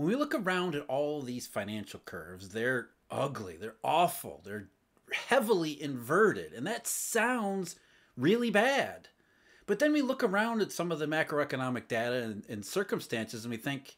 When we look around at all these financial curves, they're ugly, they're awful, they're heavily inverted, and that sounds really bad. But then we look around at some of the macroeconomic data and circumstances and we think,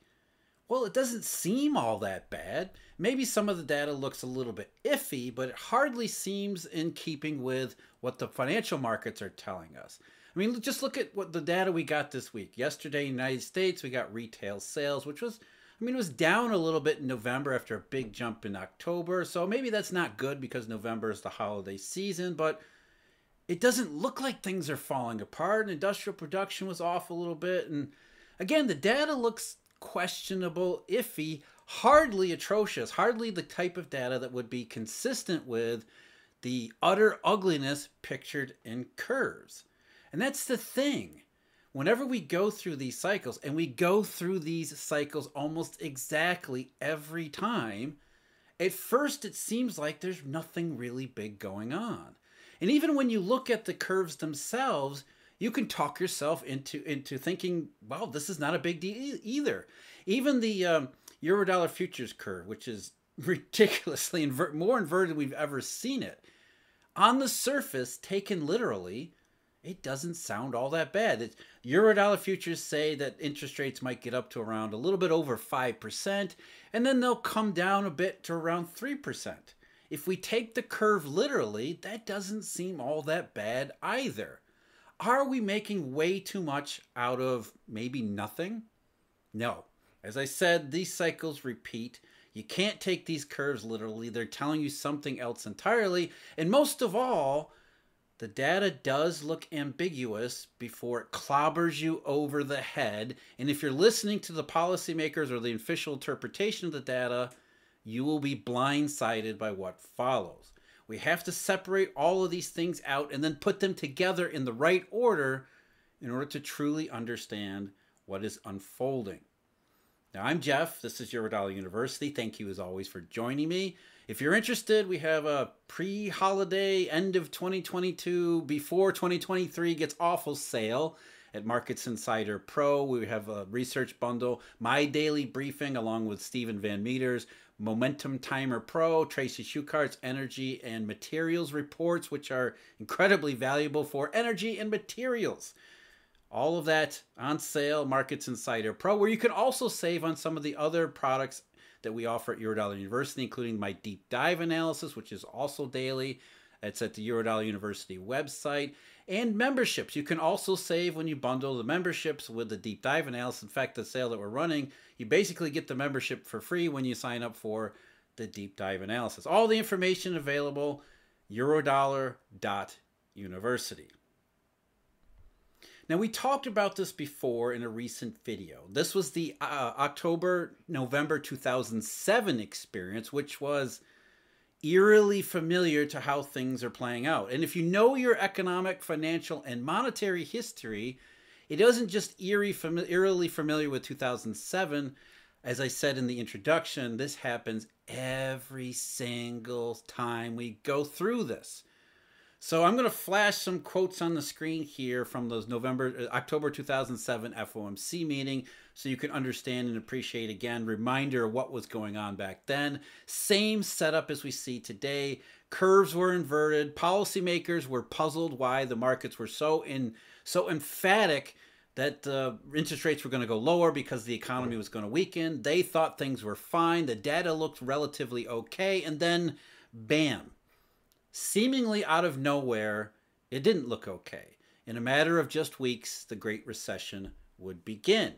well, it doesn't seem all that bad. Maybe some of the data looks a little bit iffy, but it hardly seems in keeping with what the financial markets are telling us. I mean, just look at what the data we got this week. Yesterday in the United States, we got retail sales, which was, it was down a little bit in November after a big jump in October. So maybe that's not good because November is the holiday season, but it doesn't look like things are falling apart. Industrial production was off a little bit. And again, the data looks questionable, iffy, hardly atrocious, hardly the type of data that would be consistent with the utter ugliness pictured in curves. And that's the thing. Whenever we go through these cycles, and we go through these cycles almost exactly every time, at first it seems like there's nothing really big going on. And even when you look at the curves themselves, you can talk yourself into thinking, wow, this is not a big deal either. Even the Eurodollar futures curve, which is ridiculously more inverted than we've ever seen it, on the surface, taken literally, it doesn't sound all that bad. Eurodollar futures say that interest rates might get up to around a little bit over 5%, and then they'll come down a bit to around 3%. If we take the curve literally, that doesn't seem all that bad either. Are we making way too much out of maybe nothing? No. As I said, these cycles repeat. You can't take these curves literally. They're telling you something else entirely. And most of all, the data does look ambiguous before it clobbers you over the head. And if you're listening to the policymakers or the official interpretation of the data, you will be blindsided by what follows. We have to separate all of these things out and then put them together in the right order in order to truly understand what is unfolding. Now, I'm Jeff. This is Eurodollar University. Thank you, as always, for joining me. If you're interested, we have a pre-holiday, end of 2022, before 2023 gets awful sale at Markets Insider Pro. We have a research bundle, my daily briefing, along with Stephen Van Meter's Momentum Timer Pro, Tracy Schuchart's energy and materials reports, which are incredibly valuable for energy and materials. All of that on sale, Markets Insider Pro, where you can also save on some of the other products that we offer at Eurodollar University, including my deep dive analysis, which is also daily. It's at the Eurodollar University website. And memberships. You can also save when you bundle the memberships with the deep dive analysis. In fact, the sale that we're running, you basically get the membership for free when you sign up for the deep dive analysis. All the information available, eurodollar.university. Now, we talked about this before in a recent video. This was the October-November 2007 experience, which was eerily familiar to how things are playing out. And if you know your economic, financial, and monetary history, it isn't just eerily familiar with 2007. As I said in the introduction, this happens every single time we go through this. So I'm going to flash some quotes on the screen here from those October 2007 FOMC meeting so you can understand and appreciate, again, reminder of what was going on back then. Same setup as we see today. Curves were inverted. Policymakers were puzzled why the markets were so emphatic that interest rates were going to go lower because the economy was going to weaken. They thought things were fine. The data looked relatively okay. And then, bam. Seemingly out of nowhere, it didn't look okay. In a matter of just weeks, the Great Recession would begin.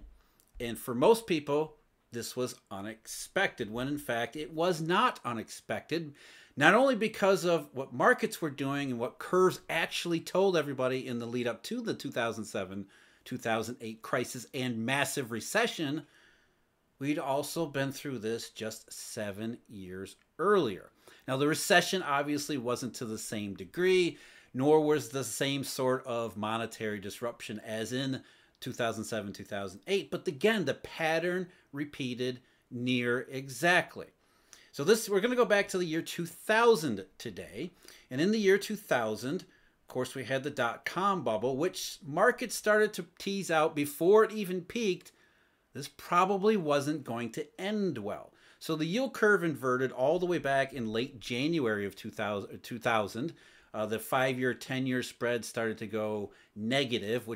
And for most people, this was unexpected, when in fact it was not unexpected. Not only because of what markets were doing and what curves actually told everybody in the lead up to the 2007-2008 crisis and massive recession, we'd also been through this just 7 years earlier. Now, the recession obviously wasn't to the same degree, nor was the same sort of monetary disruption as in 2007-2008. But again, the pattern repeated near exactly. So we're going to go back to the year 2000 today. And in the year 2000, of course, we had the dot-com bubble, which markets started to tease out before it even peaked, this probably wasn't going to end well. So the yield curve inverted all the way back in late January of 2000. The 5-year, 10-year spread started to go negative,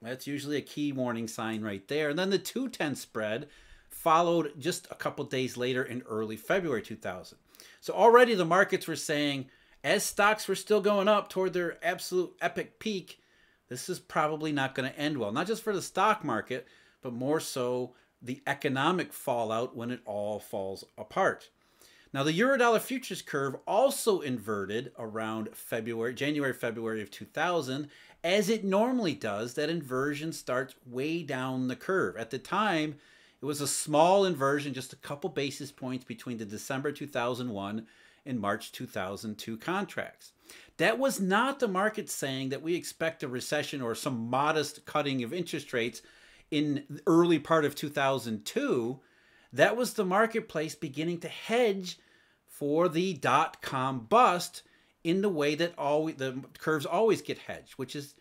that's usually a key warning sign right there. And then the 2-10 spread followed just a couple days later in early February 2000. So already the markets were saying, as stocks were still going up toward their absolute epic peak, this is probably not going to end well. Not just for the stock market, but more so the economic fallout when it all falls apart. Now, the Eurodollar futures curve also inverted around January, February of 2000, as it normally does. That inversion starts way down the curve. At the time, it was a small inversion, just a couple basis points between the December 2001 and March 2002 contracts. That was not the market saying that we expect a recession or some modest cutting of interest rates in the early part of 2002. That was the marketplace beginning to hedge for the dot-com bust in the way that the curves always get hedged, which is,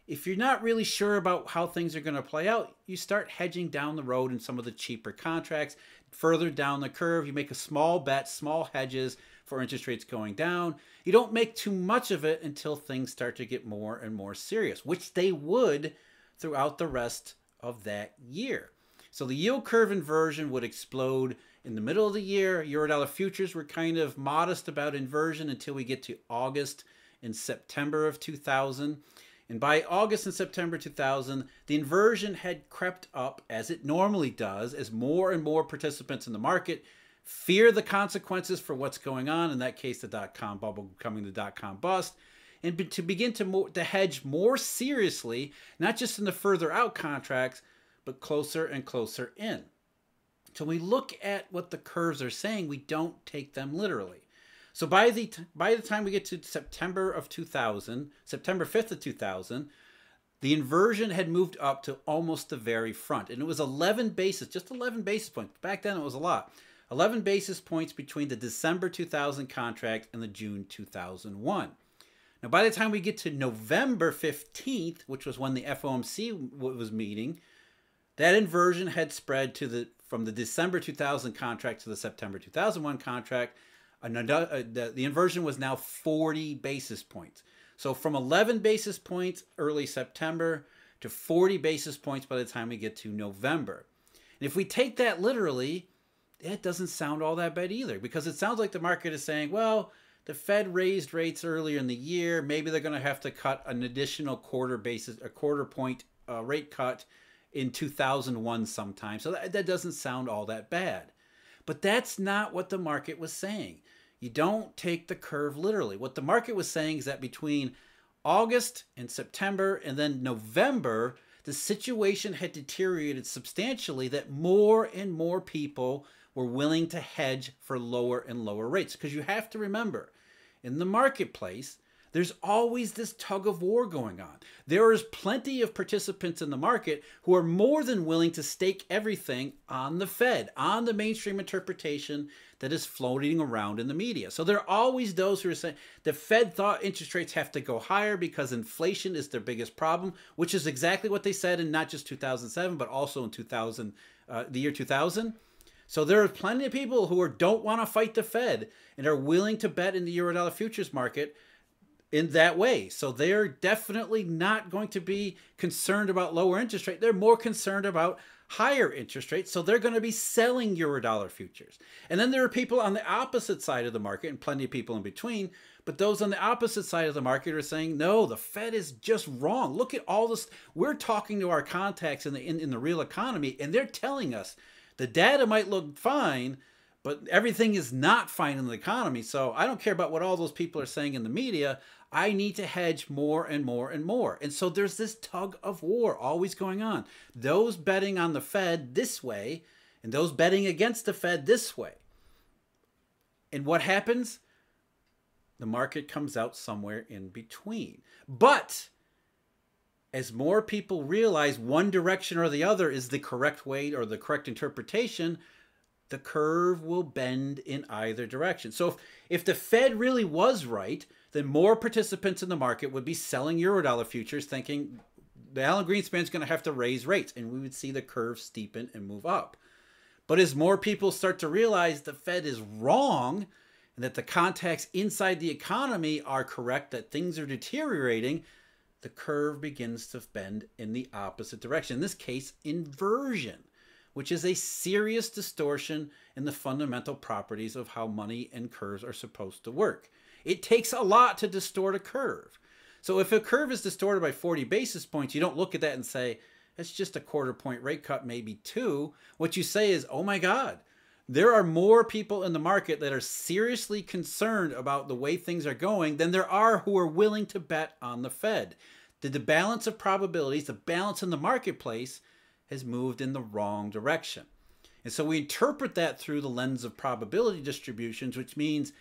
if you're not really sure about how things are going to play out, you start hedging down the road in some of the cheaper contracts. Further down the curve, you make a small bet, small hedges for interest rates going down. You don't make too much of it until things start to get more and more serious, which they would throughout the rest of that year. So the yield curve inversion would explode in the middle of the year. Eurodollar futures were kind of modest about inversion until we get to August and September of 2000. And by August and September 2000, the inversion had crept up, as it normally does, as more and more participants in the market fear the consequences for what's going on, in that case the dot-com bubble becoming the dot-com bust, and to begin to hedge more seriously, not just in the further out contracts, but closer and closer in. So when we look at what the curves are saying, we don't take them literally. So by the time we get to September of 2000, September 5th of 2000, the inversion had moved up to almost the very front. And it was just 11 basis points. Back then it was a lot. 11 basis points between the December 2000 contract and the June 2001. Now, by the time we get to November 15th, which was when the FOMC was meeting, that inversion had spread from the December 2000 contract to the September 2001 contract. The inversion was now 40 basis points. So from 11 basis points early September to 40 basis points by the time we get to November. And if we take that literally, it doesn't sound all that bad either, because it sounds like the market is saying, well, the Fed raised rates earlier in the year. Maybe they're going to have to cut an additional quarter point rate cut in 2001 sometime. So that doesn't sound all that bad. But that's not what the market was saying. You don't take the curve literally. What the market was saying is that between August and September and then November, the situation had deteriorated substantially, that more and more people were willing to hedge for lower and lower rates. Because you have to remember, in the marketplace, there's always this tug of war going on. There is plenty of participants in the market who are more than willing to stake everything on the Fed, on the mainstream interpretation that is floating around in the media. So there are always those who are saying the Fed thought interest rates have to go higher because inflation is their biggest problem, which is exactly what they said in not just 2007, but also in the year 2000. So there are plenty of people who don't want to fight the Fed and are willing to bet in the Eurodollar futures market in that way. So they're definitely not going to be concerned about lower interest rate. They're more concerned about higher interest rates. So they're going to be selling Eurodollar futures. And then there are people on the opposite side of the market, and plenty of people in between. But those on the opposite side of the market are saying, no, the Fed is just wrong. Look at all this. We're talking to our contacts in the real economy, and they're telling us the data might look fine, but everything is not fine in the economy. So I don't care about what all those people are saying in the media. I need to hedge more and more and more. And so there's this tug of war always going on. Those betting on the Fed this way and those betting against the Fed this way. And what happens? The market comes out somewhere in between. But as more people realize one direction or the other is the correct way or the correct interpretation, the curve will bend in either direction. So if the Fed really was right, then more participants in the market would be selling Eurodollar futures, thinking the Alan Greenspan's going to have to raise rates, and we would see the curve steepen and move up. But as more people start to realize the Fed is wrong and that the contacts inside the economy are correct, that things are deteriorating, the curve begins to bend in the opposite direction. In this case, inversion, which is a serious distortion in the fundamental properties of how money and curves are supposed to work. It takes a lot to distort a curve. So if a curve is distorted by 40 basis points, you don't look at that and say, it's just a quarter point rate cut, maybe two. What you say is, oh my God, there are more people in the market that are seriously concerned about the way things are going than there are who are willing to bet on the Fed. The balance of probabilities, the balance in the marketplace has moved in the wrong direction. And so we interpret that through the lens of probability distributions, which means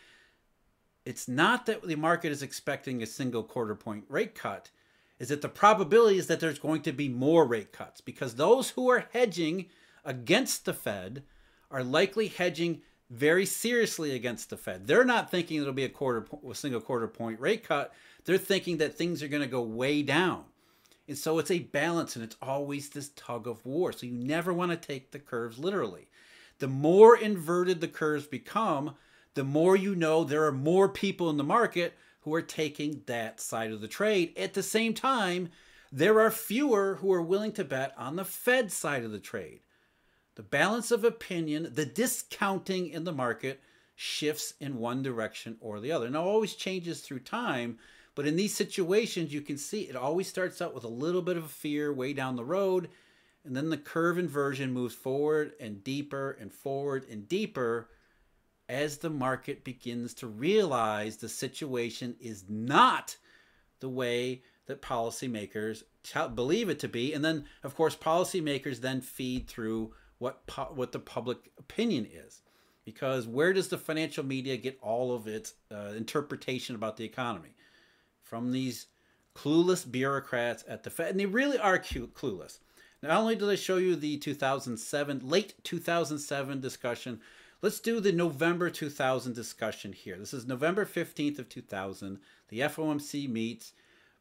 it's not that the market is expecting a single quarter point rate cut, is that the probability is that there's going to be more rate cuts, because those who are hedging against the Fed are likely hedging very seriously against the Fed. They're not thinking it'll be a single quarter point rate cut. They're thinking that things are going to go way down. And so it's a balance, and it's always this tug of war. So you never want to take the curves literally. The more inverted the curves become, the more you know there are more people in the market who are taking that side of the trade. At the same time, there are fewer who are willing to bet on the Fed side of the trade. The balance of opinion, the discounting in the market shifts in one direction or the other. Now, it always changes through time, but in these situations, you can see it always starts out with a little bit of fear way down the road, and then the curve inversion moves forward and deeper and forward and deeper as the market begins to realize the situation is not the way that policymakers believe it to be. And then, of course, policymakers then feed through what the public opinion is. Because where does the financial media get all of its interpretation about the economy? From these clueless bureaucrats at the Fed. And they really are clueless. Not only do they show you the late 2007 discussion, let's do the November 2000 discussion here. This is November 15th of 2000. The FOMC meets.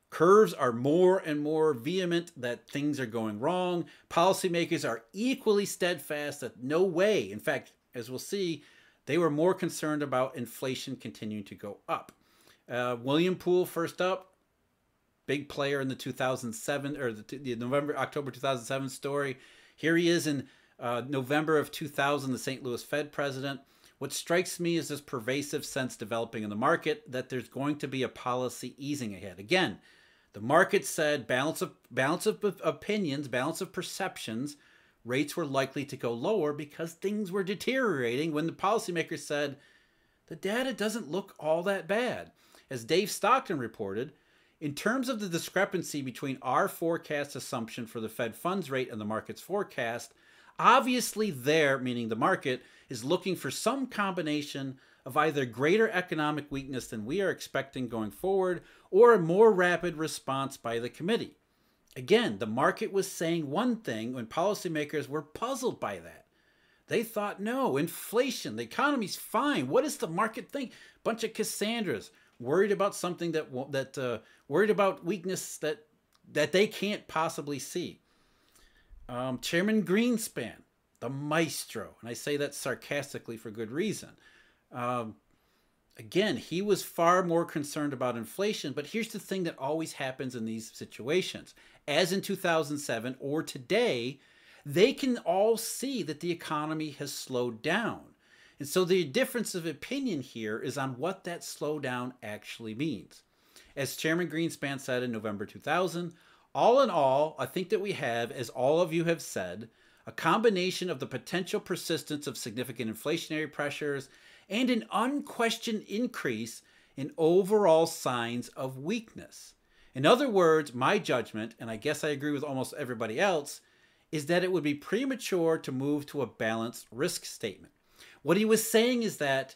Curves are more and more vehement that things are going wrong. Policymakers are equally steadfast that no way. In fact, as we'll see, they were more concerned about inflation continuing to go up. William Poole, first up, big player in the 2007 or the October 2007 story. Here he is in November of 2000, the St. Louis Fed president. What strikes me is this pervasive sense developing in the market that there's going to be a policy easing ahead. Again, the market said balance of opinions, balance of perceptions, rates were likely to go lower because things were deteriorating, when the policymakers said the data doesn't look all that bad. As Dave Stockton reported, in terms of the discrepancy between our forecast assumption for the Fed funds rate and the market's forecast, obviously meaning the market, is looking for some combination of either greater economic weakness than we are expecting going forward or a more rapid response by the committee. Again, the market was saying one thing when policymakers were puzzled by that. They thought, no, inflation, the economy's fine. What does the market think? Bunch of Cassandras worried about something worried about weakness that they can't possibly see. Chairman Greenspan, the maestro, and I say that sarcastically for good reason. Again, he was far more concerned about inflation, but here's the thing that always happens in these situations. As in 2007 or today, they can all see that the economy has slowed down. And so the difference of opinion here is on what that slowdown actually means. As Chairman Greenspan said in November 2000, all in all, I think that we have, as all of you have said, a combination of the potential persistence of significant inflationary pressures and an unquestioned increase in overall signs of weakness. In other words, my judgment, and I guess I agree with almost everybody else, is that it would be premature to move to a balanced risk statement. What he was saying is that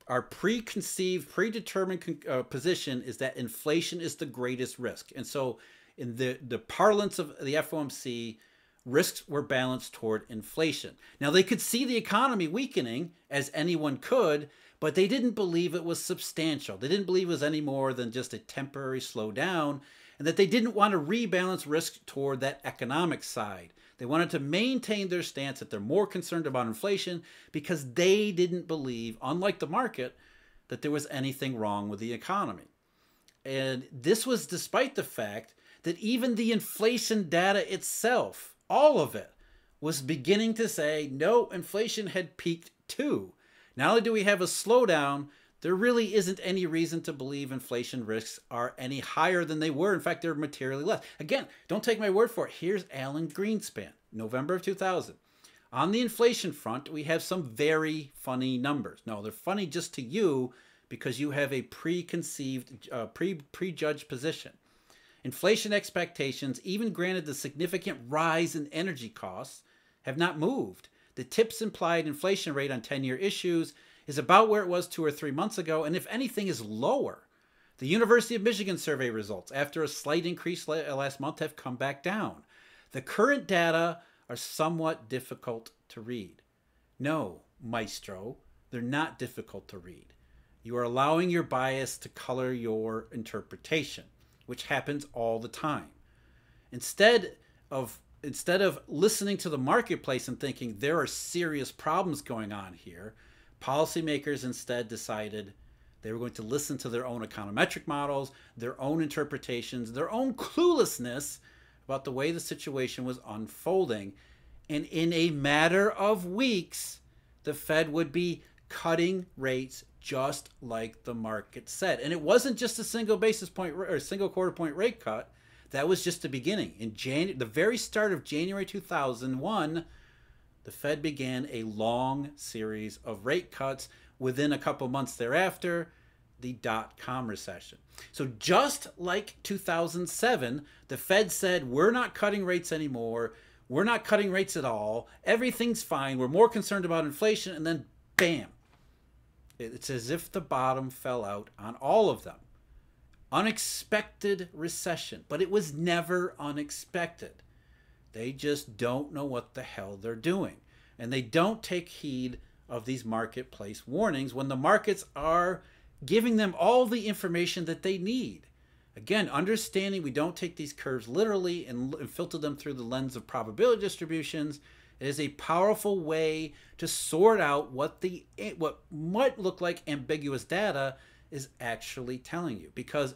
our predetermined position is that inflation is the greatest risk. And so in the parlance of the FOMC, risks were balanced toward inflation. Now, they could see the economy weakening, as anyone could, but they didn't believe it was substantial. They didn't believe it was any more than just a temporary slowdown. and that they didn't want to rebalance risk toward that economic side. They wanted to maintain their stance that they're more concerned about inflation because they didn't believe, unlike the market, that there was anything wrong with the economy. And this was despite the fact that even the inflation data itself, all of it, was beginning to say, no, inflation had peaked too. Not only do we have a slowdown, there really isn't any reason to believe inflation risks are any higher than they were. In fact, they're materially less. Again, don't take my word for it. Here's Alan Greenspan, November of 2000. On the inflation front, we have some very funny numbers. No, they're funny just to you because you have a prejudged position. Inflation expectations, even granted the significant rise in energy costs, have not moved. The TIPS implied inflation rate on 10-year issues is about where it was 2 or 3 months ago, and if anything is lower. The University of Michigan survey results, after a slight increase last month, have come back down. The current data are somewhat difficult to read. No, maestro, they're not difficult to read. You are allowing your bias to color your interpretation, which happens all the time. Instead of listening to the marketplace and thinking there are serious problems going on here, policymakers instead decided they were going to listen to their own econometric models, their own interpretations, their own cluelessness about the way the situation was unfolding. And in a matter of weeks, the Fed would be cutting rates just like the market said. And it wasn't just a single basis point or single quarter point rate cut. That was just the beginning. In the very start of January 2001, the Fed began a long series of rate cuts. Within a couple months thereafter, the dot-com recession. So just like 2007, the Fed said, we're not cutting rates anymore. We're not cutting rates at all. Everything's fine. We're more concerned about inflation. And then, bam. It's as if the bottom fell out on all of them. Unexpected recession, but it was never unexpected. They just don't know what the hell they're doing. And they don't take heed of these marketplace warnings when the markets are giving them all the information that they need. Again, understanding we don't take these curves literally and filter them through the lens of probability distributions. It is a powerful way to sort out what might look like ambiguous data is actually telling you, because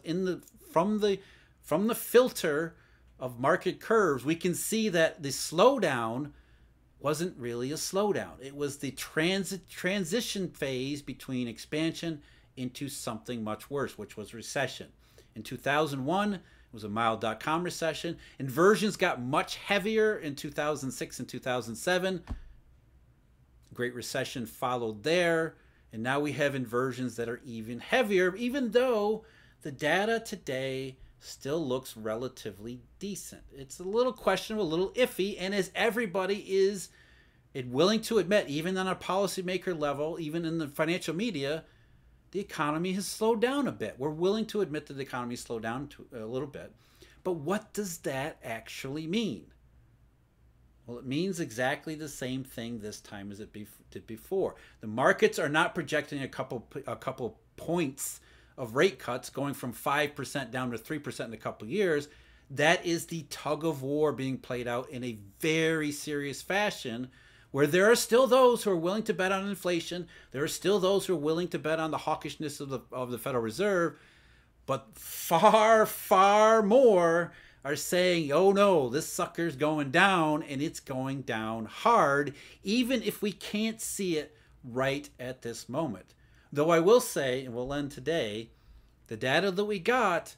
from the filter of market curves, we can see that the slowdown wasn't really a slowdown. It was the transition phase between expansion into something much worse, which was recession. In 2001, it was a mild dot-com recession. Inversions got much heavier in 2006 and 2007. Great Recession followed there. And now we have inversions that are even heavier, even though the data today still looks relatively decent. It's a little questionable, a little iffy, and as everybody is willing to admit, even on a policymaker level, even in the financial media, the economy has slowed down a bit. We're willing to admit that the economy slowed down a little bit. But what does that actually mean? Well, it means exactly the same thing this time as it did before. The markets are not projecting a couple points of rate cuts going from 5% down to 3% in a couple years. That is the tug of war being played out in a very serious fashion, where there are still those who are willing to bet on inflation. There are still those who are willing to bet on the hawkishness of the Federal Reserve. But far, far more are saying, oh no, this sucker's going down, and it's going down hard, even if we can't see it right at this moment. Though I will say, and we'll end today, the data that we got,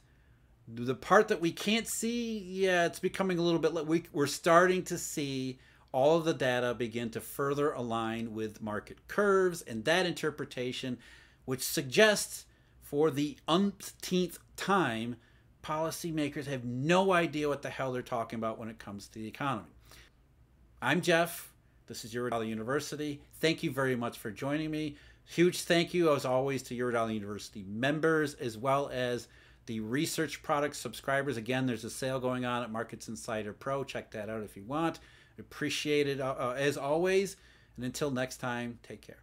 the part that we can't see, yeah, it's becoming a little bit, we're starting to see all of the data begin to further align with market curves and that interpretation, which suggests for the umpteenth time, policymakers have no idea what the hell they're talking about when it comes to the economy. I'm Jeff. This is Eurodollar University. Thank you very much for joining me. Huge thank you, as always, to Eurodollar University members, as well as the research product subscribers. Again, there's a sale going on at Markets Insider Pro. Check that out if you want. Appreciate it, as always. And until next time, take care.